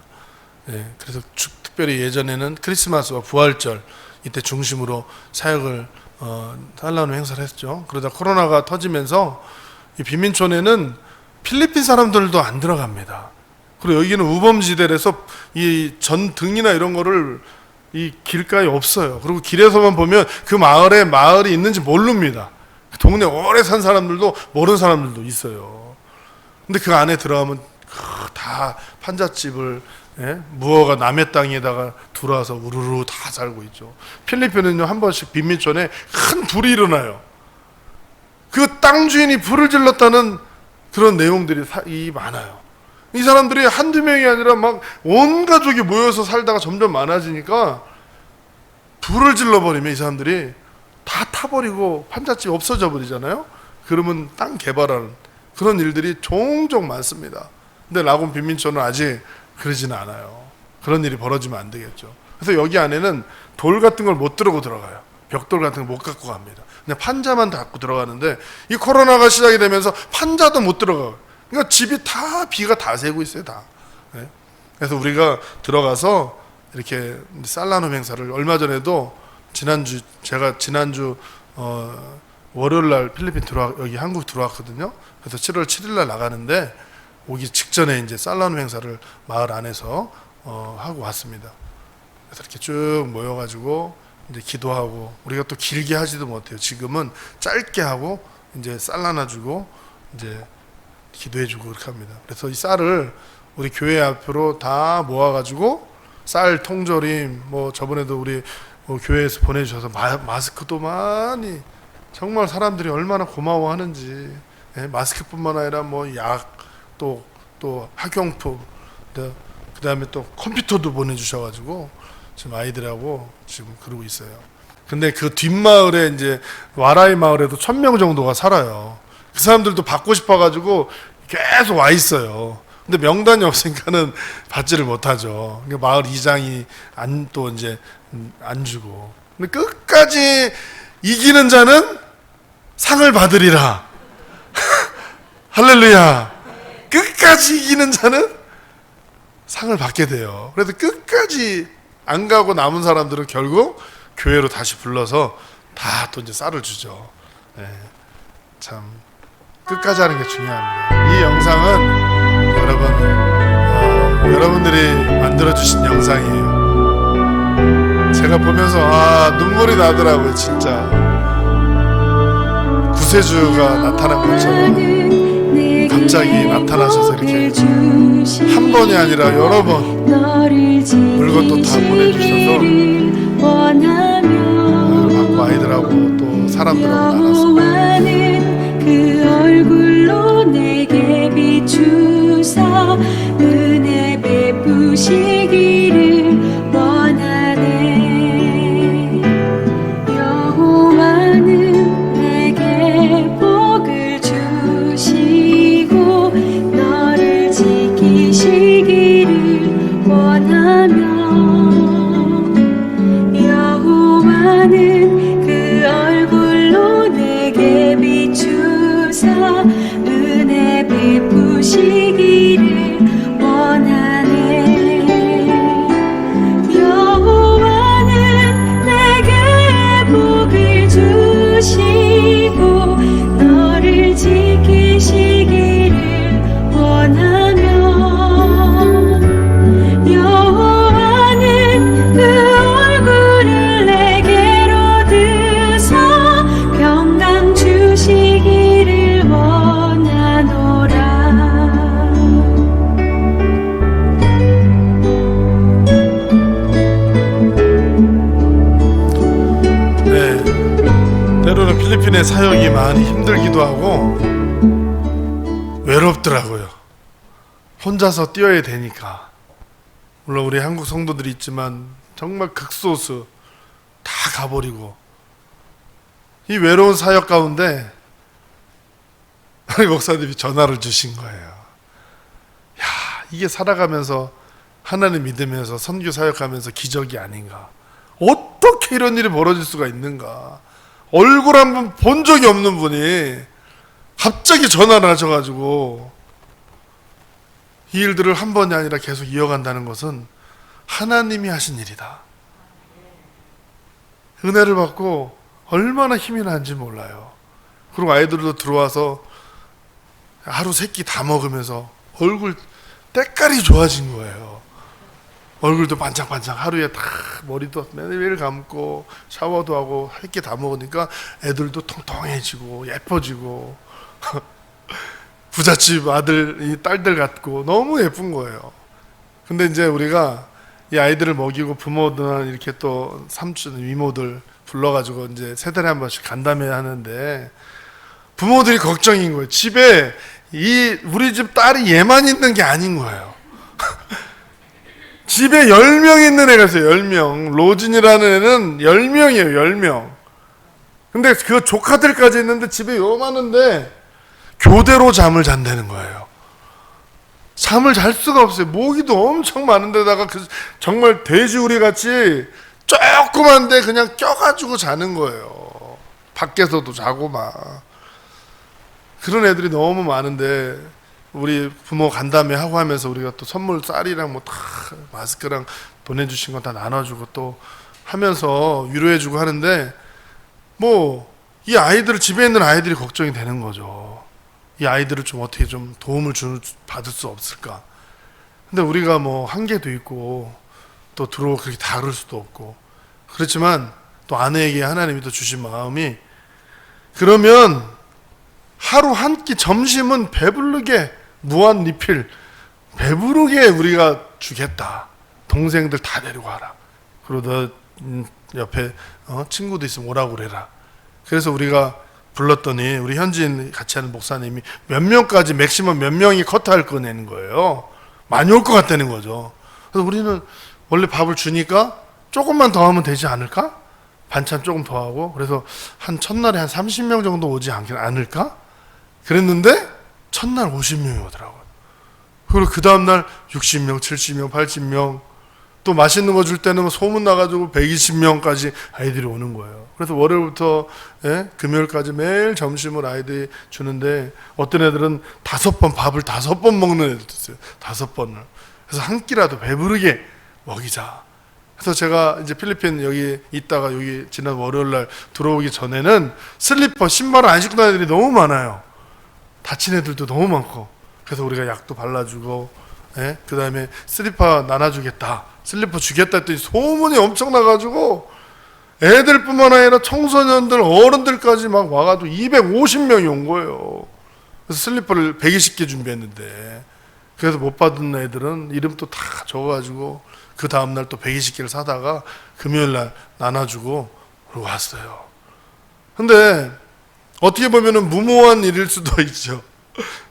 B: 예, 그래서 특별히 예전에는 크리스마스와 부활절 이때 중심으로 사역을 쌀 나눔 행사를 했죠. 그러다 코로나가 터지면서 이 빈민촌에는 필리핀 사람들도 안 들어갑니다. 그리고 여기는 우범지대라서 이 전등이나 이런 거를 이 길가에 없어요. 그리고 길에서만 보면 그 마을에 마을이 있는지 모릅니다. 동네 오래 산 사람들도 모르는 사람들도 있어요. 근데 그 안에 들어가면 다 판잣집을, 예? 무허가 남의 땅에다가 들어와서 우르르 다 살고 있죠. 필리핀은요, 한 번씩 빈민촌에 큰 불이 일어나요. 그 땅 주인이 불을 질렀다는 그런 내용들이 많아요. 이 사람들이 한두 명이 아니라 막 온 가족이 모여서 살다가 점점 많아지니까 불을 질러버리면 이 사람들이 다 타버리고 판잣집 없어져 버리잖아요. 그러면 땅 개발하는 그런 일들이 종종 많습니다. 근데 라곤 빈민촌은 아직 그러지는 않아요. 그런 일이 벌어지면 안 되겠죠. 그래서 여기 안에는 돌 같은 걸 못 들고 들어가요. 벽돌 같은 걸 못 갖고 갑니다. 그냥 판자만 갖고 들어가는데 이 코로나가 시작이 되면서 판자도 못 들어가요. 그러니까 집이 다 비가 다 새고 있어요, 다. 네? 그래서 우리가 들어가서 이렇게 쌀 나눔 행사를 얼마 전에도 제가 지난주 월요일 날 필리핀 여기 한국 들어왔거든요. 그래서 7월 7일 날 나가는데 오기 직전에 이제 쌀 나눔 행사를 마을 안에서 하고 왔습니다. 그래서 이렇게 쭉 모여가지고 이제 기도하고, 우리가 또 길게 하지도 못해요. 지금은 짧게 하고 이제 쌀 나눠주고 이제 기도해주고 그렇게 합니다. 그래서 이 쌀을 우리 교회 앞으로 다 모아가지고 쌀 통조림, 뭐 저번에도 우리 교회에서 보내주셔서 마스크도 많이, 정말 사람들이 얼마나 고마워하는지, 예, 마스크뿐만 아니라 뭐 약, 또 학용품, 그 다음에 또 컴퓨터도 보내주셔가지고 지금 아이들하고 지금 그러고 있어요. 근데 그 뒷마을에 이제 와라이 마을에도 1000명 정도가 살아요. 그 사람들도 받고 싶어가지고 계속 와 있어요. 근데 명단이 없으니까는 받지를 못하죠. 그러니까 마을 이장이 또 이제 안 주고. 근데 끝까지 이기는 자는 상을 받으리라. 할렐루야. 끝까지 이기는 자는 상을 받게 돼요. 그래서 끝까지 안 가고 남은 사람들은 결국 교회로 다시 불러서 다 또 이제 쌀을 주죠. 네. 참 끝까지 하는 게 중요합니다. 이 영상은 여러분들이 만들어주신 영상이에요. 제가 보면서 눈물이 나더라고요. 진짜 구세주가 나타난 것처럼 갑자기 나타나셔서 이렇게 한 번이 아니라 여러 번 물건도 다 보내주셔서 받고 아이들하고 또 사람들하고 나눴습니다.
E: 그 얼굴로 내게 비추사 은혜 베푸시기를 원하네. 여호와는 내게 복을 주시고 너를 지키시기를 원하며, 여호와는 그 얼굴로 내게 비추사 은혜 베푸시기를 원하네. 여호와는 내게 복을 주시고 너를 지키시기를 원하며, 여호와는 그 얼굴을 내게로 드사 평강 주시기를 원하노라.
B: 네, 때로는 필리핀의 사역이 많이 힘들기도 하고 외롭더라고요. 혼자서 뛰어야 되니까. 물론 우리 한국 성도들이 있지만 정말 극소수 다 가버리고, 이 외로운 사역 가운데 우리 목사님이 전화를 주신 거예요. 야, 이게 살아가면서 하나님 믿으면서 선교 사역하면서 기적이 아닌가. 어떻게 이런 일이 벌어질 수가 있는가. 얼굴 한번 본 적이 없는 분이 갑자기 전화를 하셔가지고 이 일들을 한 번이 아니라 계속 이어간다는 것은 하나님이 하신 일이다. 은혜를 받고 얼마나 힘이 나는지 몰라요. 그리고 아이들도 들어와서 하루 세 끼 다 먹으면서 얼굴 때깔이 좋아진 거예요. 얼굴도 반짝반짝 하루에 다 머리도 매일 감고 샤워도 하고 할 게 다 먹으니까 애들도 통통해지고 예뻐지고 부잣집 아들, 이 딸들 같고 너무 예쁜 거예요. 근데 이제 우리가 이 아이들을 먹이고 부모들은 이렇게 또 삼촌, 이모들 불러가지고 이제 세 달에 한 번씩 간담회 하는데 부모들이 걱정인 거예요. 집에 우리 집 딸이 얘만 있는 게 아닌 거예요. 집에 10명 있는 애가 있어요. 10명. 로진이라는 애는 10명이에요. 10명. 근데 그 조카들까지 있는데 집에 요만한데 교대로 잠을 잔다는 거예요. 잠을 잘 수가 없어요. 모기도 엄청 많은데다가 정말 돼지우리 같이 조그만데 그냥 껴가지고 자는 거예요. 밖에서도 자고 막. 그런 애들이 너무 많은데 우리 부모 간담회 하고 하면서 우리가 또 선물 쌀이랑 뭐 다 마스크랑 보내주신 거 다 나눠주고 또 하면서 위로해주고 하는데 뭐 이 아이들 집에 있는 아이들이 걱정이 되는 거죠. 이 아이들을 좀 어떻게 좀 도움을 받을 수 없을까. 근데 우리가 뭐 한계도 있고 또 들어오고 그렇게 다룰 수도 없고 그렇지만 또 아내에게 하나님이 또 주신 마음이 그러면 하루 한 끼 점심은 배부르게 무한 리필 배부르게 우리가 주겠다. 동생들 다 데리고 와라. 그리고 너 옆에 친구도 있으면 오라고 그래라. 그래서 우리가 불렀더니 우리 현지인 같이 하는 목사님이 몇 명까지 맥시멈 몇 명이 커트할 거냐는 거예요. 많이 올 것 같다는 거죠. 그래서 우리는 원래 밥을 주니까 조금만 더 하면 되지 않을까? 반찬 조금 더 하고 그래서 한 첫날에 한 30명 정도 오지 않을까? 그랬는데 첫날 50명이 오더라고요. 그리고 그 다음날 60명, 70명, 80명 또 맛있는 거 줄 때는 소문 나가지고 120명까지 아이들이 오는 거예요. 그래서 월요일부터 금요일까지 매일 점심을 아이들이 주는데 어떤 애들은 5번 밥을 5번 먹는 애들도 있어요. 5번을. 그래서 한 끼라도 배부르게 먹이자. 그래서 제가 이제 필리핀 여기 있다가 여기 지난 월요일날 들어오기 전에는 슬리퍼, 신발을 안 신고 다니는 애들이 너무 많아요. 다친 애들도 너무 많고 그래서 우리가 약도 발라주고 그 다음에 슬리퍼 나눠주겠다 슬리퍼 주겠다 했더니 소문이 엄청 나가지고 애들뿐만 아니라 청소년들 어른들까지 막 와가지고 250명이 온 거예요. 그래서 슬리퍼를 120개 준비했는데 그래서 못 받은 애들은 이름도 다 적어가지고 그 다음날 또 120개를 사다가 금요일날 나눠주고 그러고 왔어요. 근데 어떻게 보면은 무모한 일일 수도 있죠.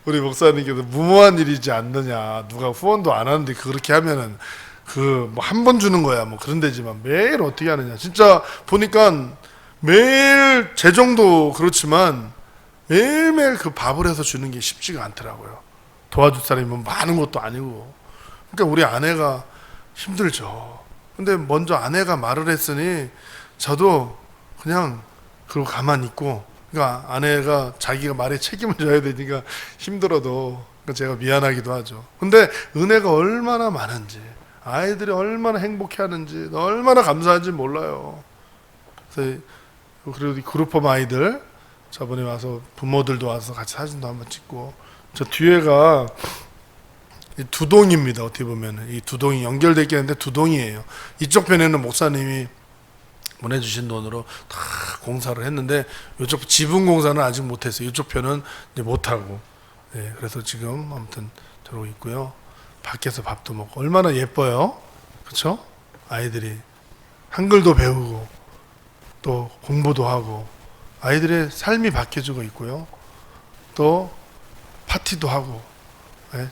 B: 우리 목사님께서 무모한 일이지 않느냐. 누가 후원도 안 하는데 그렇게 하면은 그 뭐 한 번 주는 거야. 뭐 그런 데지만 매일 어떻게 하느냐. 진짜 보니까 매일 재정도 그렇지만 매일매일 그 밥을 해서 주는 게 쉽지가 않더라고요. 도와줄 사람이 뭐 많은 것도 아니고. 그러니까 우리 아내가 힘들죠. 근데 먼저 아내가 말을 했으니 저도 그냥 그러고 가만히 있고 그러니까 아내가 자기가 말에 책임을 져야 되니까 힘들어도 제가 미안하기도 하죠. 근데 은혜가 얼마나 많은지 아이들이 얼마나 행복해하는지 얼마나 감사한지 몰라요. 그래서 그리고 그룹업 아이들 저번에 와서 부모들도 와서 같이 사진도 한번 찍고 저 뒤에가 두 동입니다. 어떻게 보면 이 두 동이 연결되어 있는데 두 동이에요. 이쪽 편에는 목사님이 보내주신 돈으로 다 공사를 했는데 이쪽 지붕 공사는 아직 못했어요. 이쪽 편은 이제 못하고 그래서 지금 아무튼 들어오고 있고요. 밖에서 밥도 먹고 얼마나 예뻐요. 그렇죠? 아이들이 한글도 배우고 또 공부도 하고 아이들의 삶이 바뀌어지고 있고요. 또 파티도 하고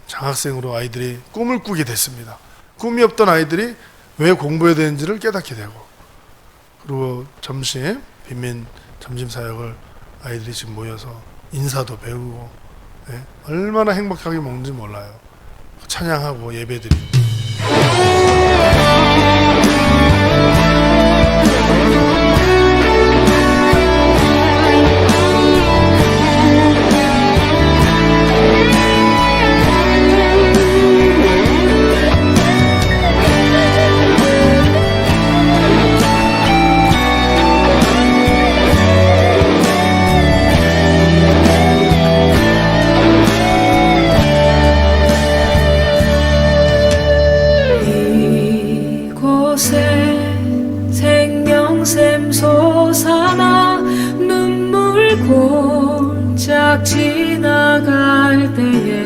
B: 장학생으로 아이들이 꿈을 꾸게 됐습니다. 꿈이 없던 아이들이 왜 공부해야 되는지를 깨닫게 되고 그리고 점심 빈민 점심 사역을 아이들이 지금 모여서 인사도 배우고 얼마나 행복하게 먹는지 몰라요. 찬양하고 예배드리고
E: 홀짝 지나갈 때에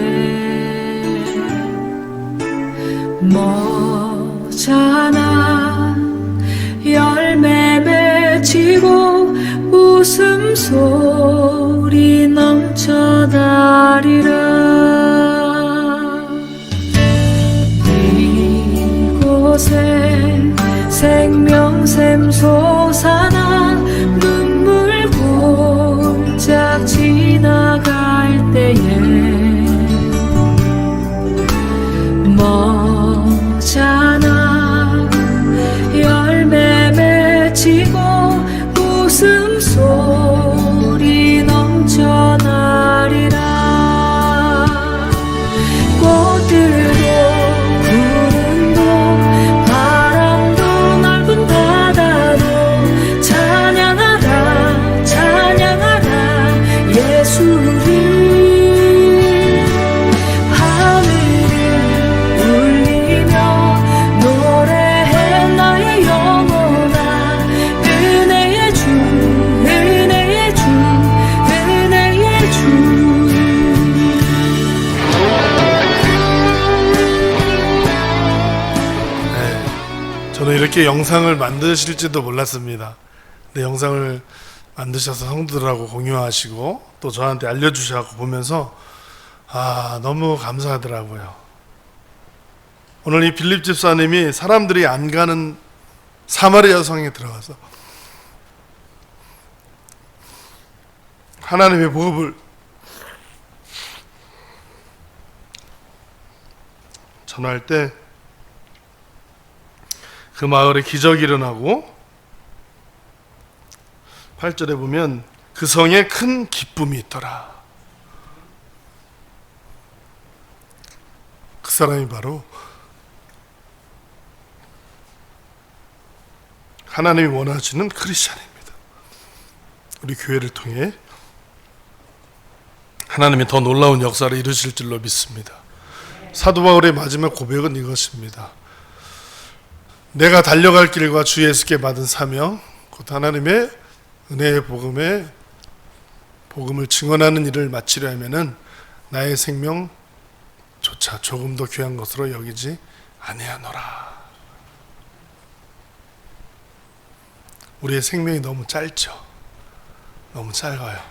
E: 머잖아 열매 맺히고 웃음소리 넘쳐나리라. 이곳에 생명샘 솟아나 눈물 골짝 지나갈 때에 머잖아 열매 맺히고 웃음소리 넘쳐나리라. 꽃들도 구름도 바람도 넓은 바다도 찬양하라 찬양하라 예수를. 하늘을 울리며 노래해 나의 영혼아 은혜의 주 은혜의 주 은혜의 주.
B: 저는 이렇게 영상을 만드실지도 몰랐습니다. 근데 영상을 만드셔서 성도들하고 공유하시고 또 저한테 알려주셔서 보면서 너무 감사하더라고요. 오늘 이 빌립 집사님이 사람들이 안 가는 사마리아 여성에 들어가서 하나님의 복음을 전할 때 그 마을에 기적이 일어나고 8절에 보면 그 성에 큰 기쁨이 있더라. 그 사람이 바로 하나님이 원하시는 크리스찬입니다. 우리 교회를 통해 하나님이 더 놀라운 역사를 이루실 줄로 믿습니다. 사도 바울의 마지막 고백은 이것입니다. 내가 달려갈 길과 주 예수께 받은 사명 곧 하나님의 은혜의 복음을 증언하는 일을 마치려 하면은 나의 생명조차 조금 더 귀한 것으로 여기지 아니하노라. 우리의 생명이 너무 짧죠. 너무 짧아요.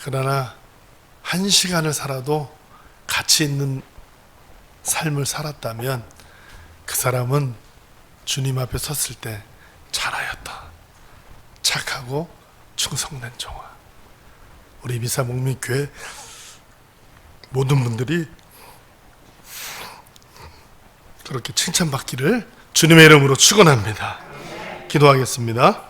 B: 그러나 한 시간을 살아도 가치 있는 삶을 살았다면 그 사람은 주님 앞에 섰을 때 잘하였다. 착하고 충성된 종아. 우리 미사 목민교회 모든 분들이 그렇게 칭찬받기를 주님의 이름으로 축원합니다. 기도하겠습니다.